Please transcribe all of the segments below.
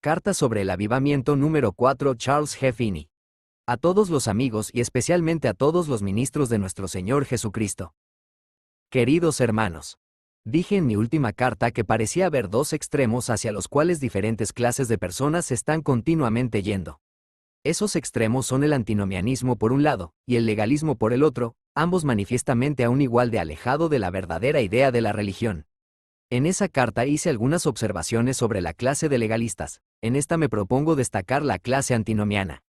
Carta sobre el avivamiento número 4, Charles G. Finney. A todos los amigos y especialmente a todos los ministros de nuestro Señor Jesucristo. Queridos hermanos, dije en mi última carta que parecía haber dos extremos hacia los cuales diferentes clases de personas están continuamente yendo. Esos extremos son el antinomianismo por un lado, y el legalismo por el otro, ambos manifiestamente aún igual de alejado de la verdadera idea de la religión. En esa carta hice algunas observaciones sobre la clase de legalistas. En esta me propongo destacar la clase antinomiana.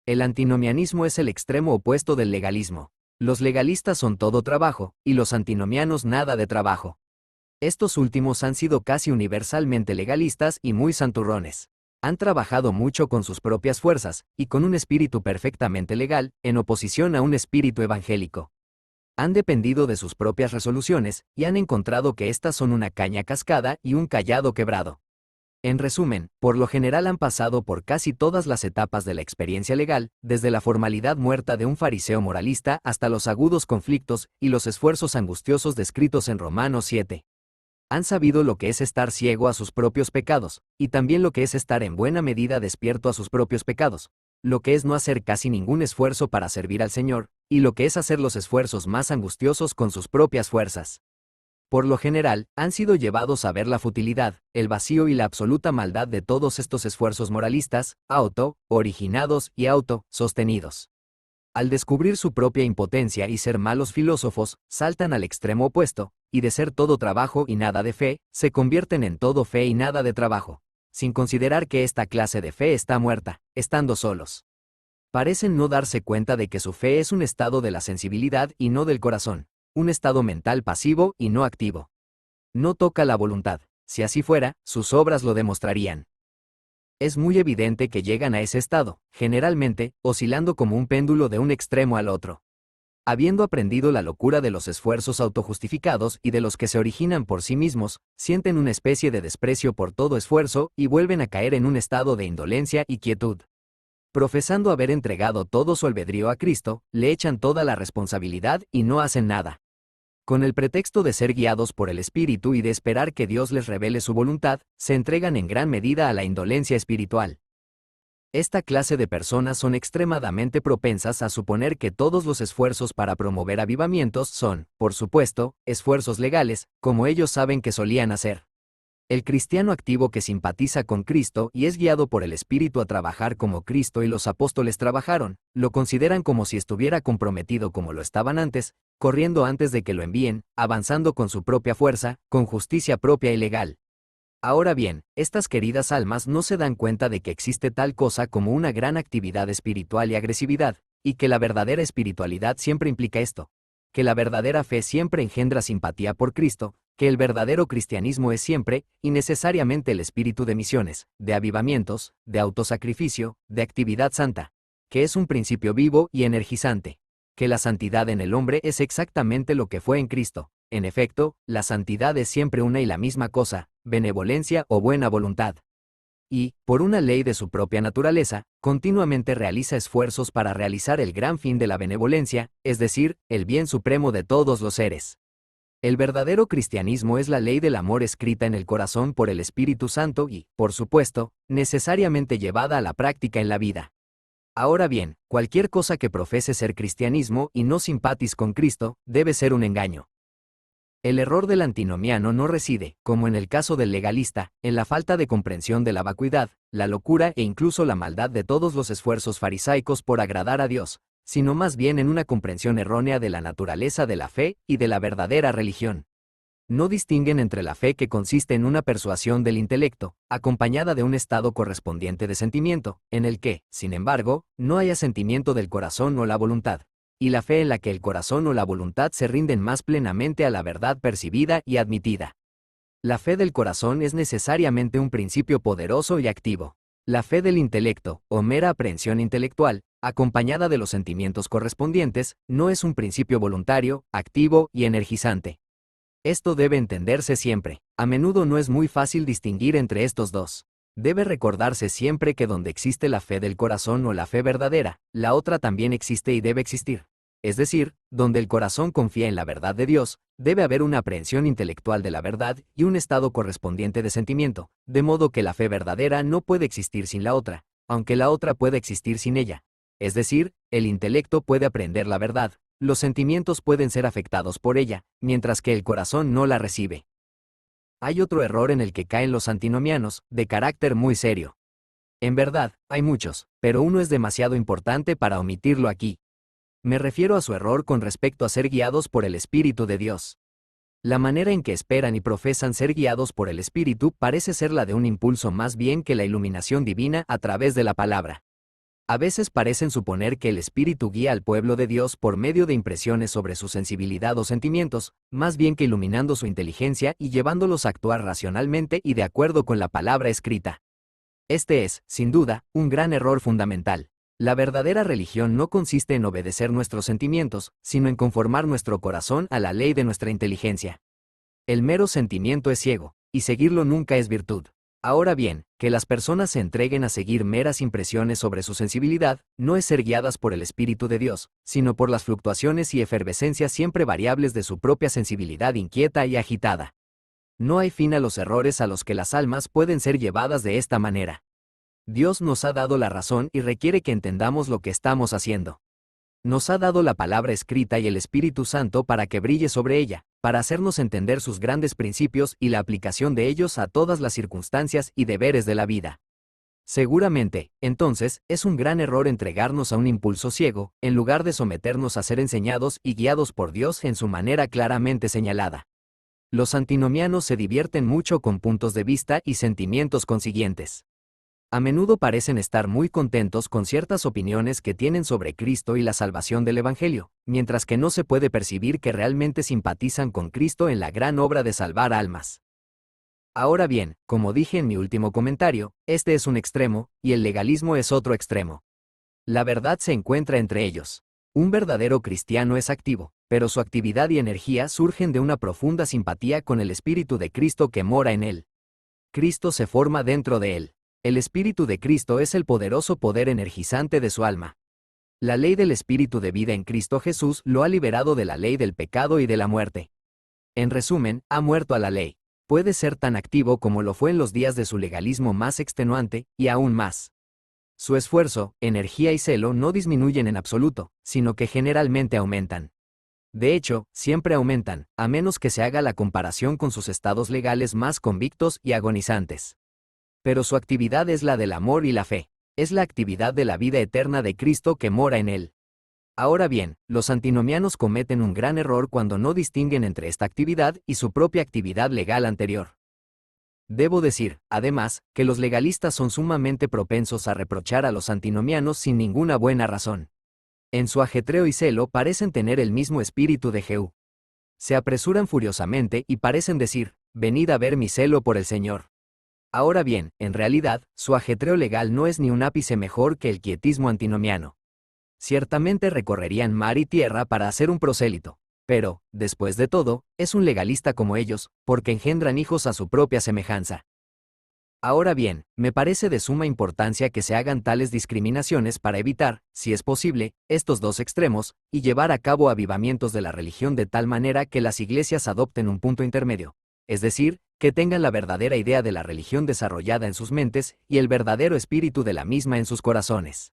El antinomianismo es el extremo opuesto del legalismo. Los legalistas son todo trabajo, y los antinomianos nada de trabajo. Estos últimos han sido casi universalmente legalistas y muy santurrones. Han trabajado mucho con sus propias fuerzas, y con un espíritu perfectamente legal, en oposición a un espíritu evangélico. Han dependido de sus propias resoluciones, y han encontrado que éstas son una caña cascada y un cayado quebrado. En resumen, por lo general han pasado por casi todas las etapas de la experiencia legal, desde la formalidad muerta de un fariseo moralista hasta los agudos conflictos y los esfuerzos angustiosos descritos en Romanos 7. Han sabido lo que es estar ciego a sus propios pecados, y también lo que es estar en buena medida despierto a sus propios pecados, lo que es no hacer casi ningún esfuerzo para servir al Señor, y lo que es hacer los esfuerzos más angustiosos con sus propias fuerzas. Por lo general, han sido llevados a ver la futilidad, el vacío y la absoluta maldad de todos estos esfuerzos moralistas, originados y sostenidos. Al descubrir su propia impotencia y ser malos filósofos, saltan al extremo opuesto, y de ser todo trabajo y nada de fe, se convierten en todo fe y nada de trabajo, sin considerar que esta clase de fe está muerta, estando solos. Parecen no darse cuenta de que su fe es un estado de la sensibilidad y no del corazón, un estado mental pasivo y no activo. No toca la voluntad. Si así fuera, sus obras lo demostrarían. Es muy evidente que llegan a ese estado, generalmente, oscilando como un péndulo de un extremo al otro. Habiendo aprendido la locura de los esfuerzos autojustificados y de los que se originan por sí mismos, sienten una especie de desprecio por todo esfuerzo y vuelven a caer en un estado de indolencia y quietud. Profesando haber entregado todo su albedrío a Cristo, le echan toda la responsabilidad y no hacen nada. Con el pretexto de ser guiados por el Espíritu y de esperar que Dios les revele su voluntad, se entregan en gran medida a la indolencia espiritual. Esta clase de personas son extremadamente propensas a suponer que todos los esfuerzos para promover avivamientos son, por supuesto, esfuerzos legales, como ellos saben que solían hacer. El cristiano activo que simpatiza con Cristo y es guiado por el Espíritu a trabajar como Cristo y los apóstoles trabajaron, lo consideran como si estuviera comprometido como lo estaban antes, corriendo antes de que lo envíen, avanzando con su propia fuerza, con justicia propia y legal. Ahora bien, estas queridas almas no se dan cuenta de que existe tal cosa como una gran actividad espiritual y agresividad, y que la verdadera espiritualidad siempre implica esto, que la verdadera fe siempre engendra simpatía por Cristo, que el verdadero cristianismo es siempre, y necesariamente el espíritu de misiones, de avivamientos, de autosacrificio, de actividad santa, que es un principio vivo y energizante, que la santidad en el hombre es exactamente lo que fue en Cristo. En efecto, la santidad es siempre una y la misma cosa, benevolencia o buena voluntad. Y, por una ley de su propia naturaleza, continuamente realiza esfuerzos para realizar el gran fin de la benevolencia, es decir, el bien supremo de todos los seres. El verdadero cristianismo es la ley del amor escrita en el corazón por el Espíritu Santo y, por supuesto, necesariamente llevada a la práctica en la vida. Ahora bien, cualquier cosa que profese ser cristianismo y no simpatiz con Cristo, debe ser un engaño. El error del antinomiano no reside, como en el caso del legalista, en la falta de comprensión de la vacuidad, la locura e incluso la maldad de todos los esfuerzos farisaicos por agradar a Dios, sino más bien en una comprensión errónea de la naturaleza de la fe y de la verdadera religión. No distinguen entre la fe que consiste en una persuasión del intelecto, acompañada de un estado correspondiente de sentimiento, en el que, sin embargo, no haya sentimiento del corazón o la voluntad, y la fe en la que el corazón o la voluntad se rinden más plenamente a la verdad percibida y admitida. La fe del corazón es necesariamente un principio poderoso y activo. La fe del intelecto, o mera aprehensión intelectual, acompañada de los sentimientos correspondientes, no es un principio voluntario, activo y energizante. Esto debe entenderse siempre. A menudo no es muy fácil distinguir entre estos dos. Debe recordarse siempre que donde existe la fe del corazón o la fe verdadera, la otra también existe y debe existir. es decir, donde el corazón confía en la verdad de Dios, debe haber una aprehensión intelectual de la verdad y un estado correspondiente de sentimiento, de modo que la fe verdadera no puede existir sin la otra, aunque la otra puede existir sin ella. Es decir, el intelecto puede aprender la verdad, los sentimientos pueden ser afectados por ella, mientras que el corazón no la recibe. Hay otro error en el que caen los antinomianos, de carácter muy serio. En verdad, hay muchos, pero uno es demasiado importante para omitirlo aquí. Me refiero a su error con respecto a ser guiados por el Espíritu de Dios. La manera en que esperan y profesan ser guiados por el Espíritu parece ser la de un impulso más bien que la iluminación divina a través de la palabra. A veces parecen suponer que el Espíritu guía al pueblo de Dios por medio de impresiones sobre su sensibilidad o sentimientos, más bien que iluminando su inteligencia y llevándolos a actuar racionalmente y de acuerdo con la palabra escrita. Este es, sin duda, un gran error fundamental. La verdadera religión no consiste en obedecer nuestros sentimientos, sino en conformar nuestro corazón a la ley de nuestra inteligencia. El mero sentimiento es ciego, y seguirlo nunca es virtud. Ahora bien, que las personas se entreguen a seguir meras impresiones sobre su sensibilidad, no es ser guiadas por el Espíritu de Dios, sino por las fluctuaciones y efervescencias siempre variables de su propia sensibilidad inquieta y agitada. No hay fin a los errores a los que las almas pueden ser llevadas de esta manera. Dios nos ha dado la razón y requiere que entendamos lo que estamos haciendo. Nos ha dado la palabra escrita y el Espíritu Santo para que brille sobre ella, para hacernos entender sus grandes principios y la aplicación de ellos a todas las circunstancias y deberes de la vida. Seguramente, entonces, es un gran error entregarnos a un impulso ciego, en lugar de someternos a ser enseñados y guiados por Dios en su manera claramente señalada. Los antinomianos se divierten mucho con puntos de vista y sentimientos consiguientes. A menudo parecen estar muy contentos con ciertas opiniones que tienen sobre Cristo y la salvación del Evangelio, mientras que no se puede percibir que realmente simpatizan con Cristo en la gran obra de salvar almas. Ahora bien, como dije en mi último comentario, este es un extremo, y el legalismo es otro extremo. La verdad se encuentra entre ellos. Un verdadero cristiano es activo, pero su actividad y energía surgen de una profunda simpatía con el Espíritu de Cristo que mora en él. Cristo se forma dentro de él. El Espíritu de Cristo es el poderoso poder energizante de su alma. La ley del Espíritu de vida en Cristo Jesús lo ha liberado de la ley del pecado y de la muerte. En resumen, ha muerto a la ley. Puede ser tan activo como lo fue en los días de su legalismo más extenuante, y aún más. Su esfuerzo, energía y celo no disminuyen en absoluto, sino que generalmente aumentan. De hecho, siempre aumentan, a menos que se haga la comparación con sus estados legales más convictos y agonizantes. Pero su actividad es la del amor y la fe. Es la actividad de la vida eterna de Cristo que mora en él. Ahora bien, los antinomianos cometen un gran error cuando no distinguen entre esta actividad y su propia actividad legal anterior. Debo decir, además, que los legalistas son sumamente propensos a reprochar a los antinomianos sin ninguna buena razón. En su ajetreo y celo parecen tener el mismo espíritu de Jehú. Se apresuran furiosamente y parecen decir, venid a ver mi celo por el Señor. Ahora bien, en realidad, su ajetreo legal no es ni un ápice mejor que el quietismo antinomiano. Ciertamente recorrerían mar y tierra para hacer un prosélito, pero, después de todo, es un legalista como ellos, porque engendran hijos a su propia semejanza. Ahora bien, me parece de suma importancia que se hagan tales discriminaciones para evitar, si es posible, estos dos extremos, y llevar a cabo avivamientos de la religión de tal manera que las iglesias adopten un punto intermedio, es decir, que tengan la verdadera idea de la religión desarrollada en sus mentes y el verdadero espíritu de la misma en sus corazones.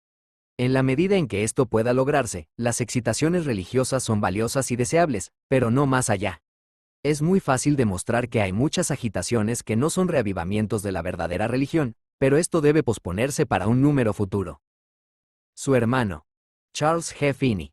En la medida en que esto pueda lograrse, las excitaciones religiosas son valiosas y deseables, pero no más allá. Es muy fácil demostrar que hay muchas agitaciones que no son reavivamientos de la verdadera religión, pero esto debe posponerse para un número futuro. Su hermano, Charles G. Finney.